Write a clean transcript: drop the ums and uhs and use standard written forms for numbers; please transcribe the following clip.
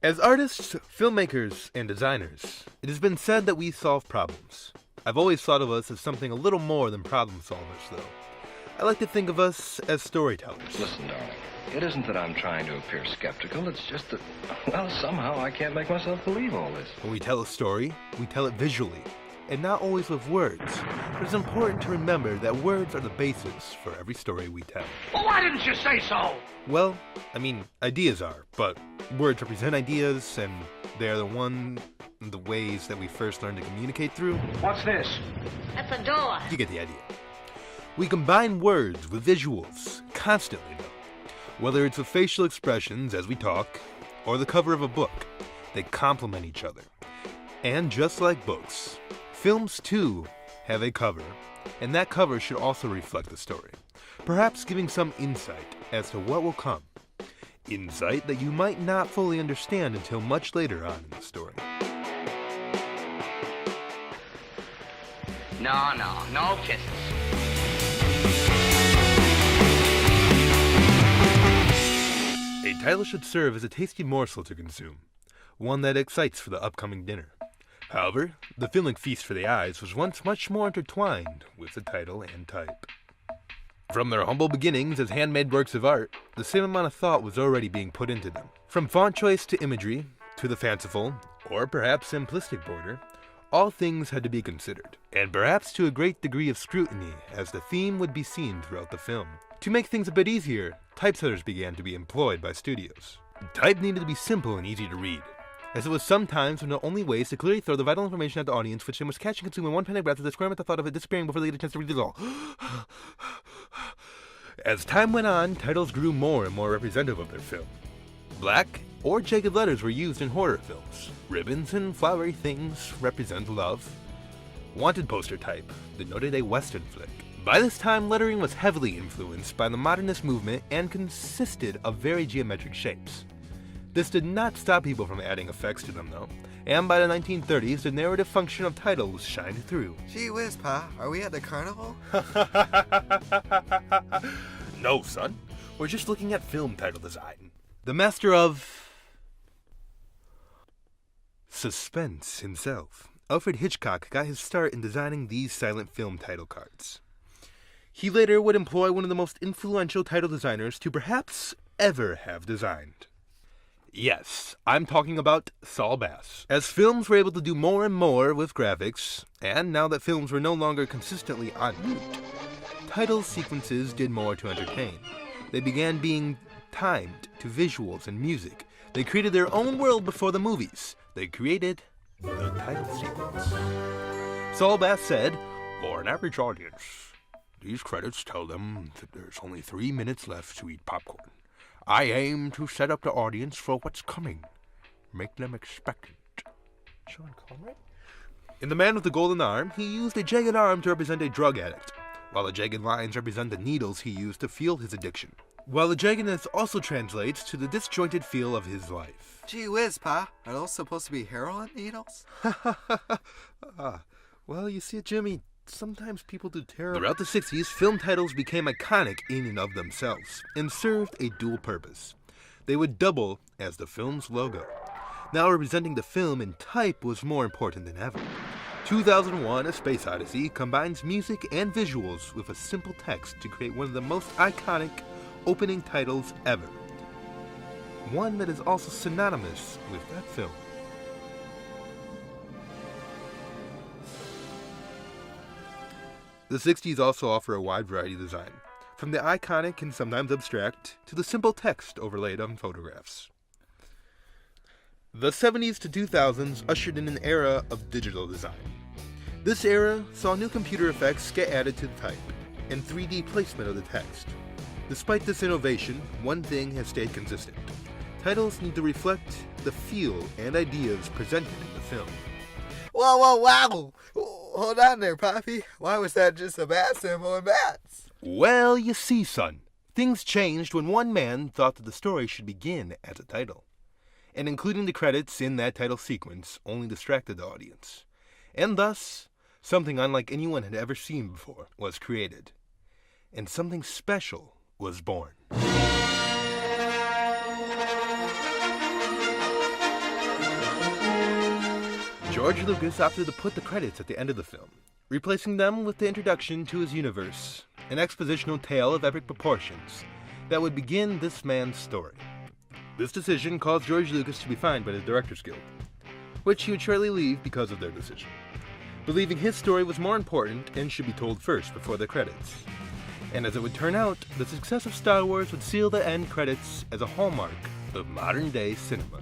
As artists, filmmakers, and designers, it has been said that we solve problems. I've always thought of us as something a little more than problem solvers, though. I like to think of us as storytellers. Listen, darling, it isn't that I'm trying to appear skeptical, it's just that, well, somehow I can't make myself believe all this. When we tell a story, we tell it visually, and not always with words. But it's important to remember that words are the basis for every story we tell. Well, why didn't you say so? Well, ideas are, but words represent ideas, and they are the ways that we first learn to communicate through. What's this? That's a door. You get the idea. We combine words with visuals, constantly though. Whether it's with facial expressions as we talk, or the cover of a book, they complement each other. And just like books, films too have a cover, and that cover should also reflect the story, perhaps giving some insight as to what will come. Insight that you might not fully understand until much later on in the story. No kisses. A title should serve as a tasty morsel to consume, one that excites for the upcoming dinner. However, the filmic feast for the eyes was once much more intertwined with the title and type. From their humble beginnings as handmade works of art, the same amount of thought was already being put into them. From font choice to imagery, to the fanciful, or perhaps simplistic border, all things had to be considered, and perhaps to a great degree of scrutiny as the theme would be seen throughout the film. To make things a bit easier, typesetters began to be employed by studios. Type needed to be simple and easy to read, as it was sometimes one of the only ways to clearly throw the vital information at the audience, which they must catch and consume in one panic breath as they squirm at the thought of it disappearing before they get a chance to read it all. As time went on, titles grew more and more representative of their film. Black or jagged letters were used in horror films. Ribbons and flowery things represent love. Wanted poster type denoted a Western flick. By this time, lettering was heavily influenced by the modernist movement and consisted of very geometric shapes. This did not stop people from adding effects to them, though, and by the 1930s, the narrative function of titles shined through. Gee whiz, Pa, are we at the carnival? No, son. We're just looking at film title design. The master of suspense himself, Alfred Hitchcock, got his start in designing these silent film title cards. He later would employ one of the most influential title designers to perhaps ever have designed. Yes, I'm talking about Saul Bass. As films were able to do more and more with graphics, and now that films were no longer consistently en route, title sequences did more to entertain. They began being timed to visuals and music. They created their own world before the movies. They created the title sequence. Saul Bass said, "For an average audience, these credits tell them that there's only 3 minutes left to eat popcorn. I aim to set up the audience for what's coming. Make them expectant." Sean Connery? In The Man with the Golden Arm, he used a jagged arm to represent a drug addict, while the jagged lines represent the needles he used to fuel his addiction. While the jaggedness also translates to the disjointed feel of his life. Gee whiz, Pa, are those supposed to be heroin needles? Well, you see, Jimmy, sometimes people do terrible. Throughout the 60s, film titles became iconic in and of themselves, and served a dual purpose. They would double as the film's logo. Now representing the film in type was more important than ever. 2001: A Space Odyssey combines music and visuals with a simple text to create one of the most iconic opening titles ever. One that is also synonymous with that film. The 60s also offer a wide variety of design, from the iconic and sometimes abstract to the simple text overlaid on photographs. The 70s to 2000s ushered in an era of digital design. This era saw new computer effects get added to the type, and 3D placement of the text. Despite this innovation, one thing has stayed consistent. Titles need to reflect the feel and ideas presented in the film. Whoa! Hold on there, Poppy. Why was that just a bat symbol and bats? Well, you see, son, things changed when one man thought that the story should begin as a title. And including the credits in that title sequence only distracted the audience. And thus, something unlike anyone had ever seen before was created. And something special was born. George Lucas opted to put the credits at the end of the film, replacing them with the introduction to his universe, an expositional tale of epic proportions that would begin this man's story. This decision caused George Lucas to be fined by the Directors Guild, which he would shortly leave because of their decision, believing his story was more important and should be told first before the credits. And as it would turn out, the success of Star Wars would seal the end credits as a hallmark of modern-day cinema.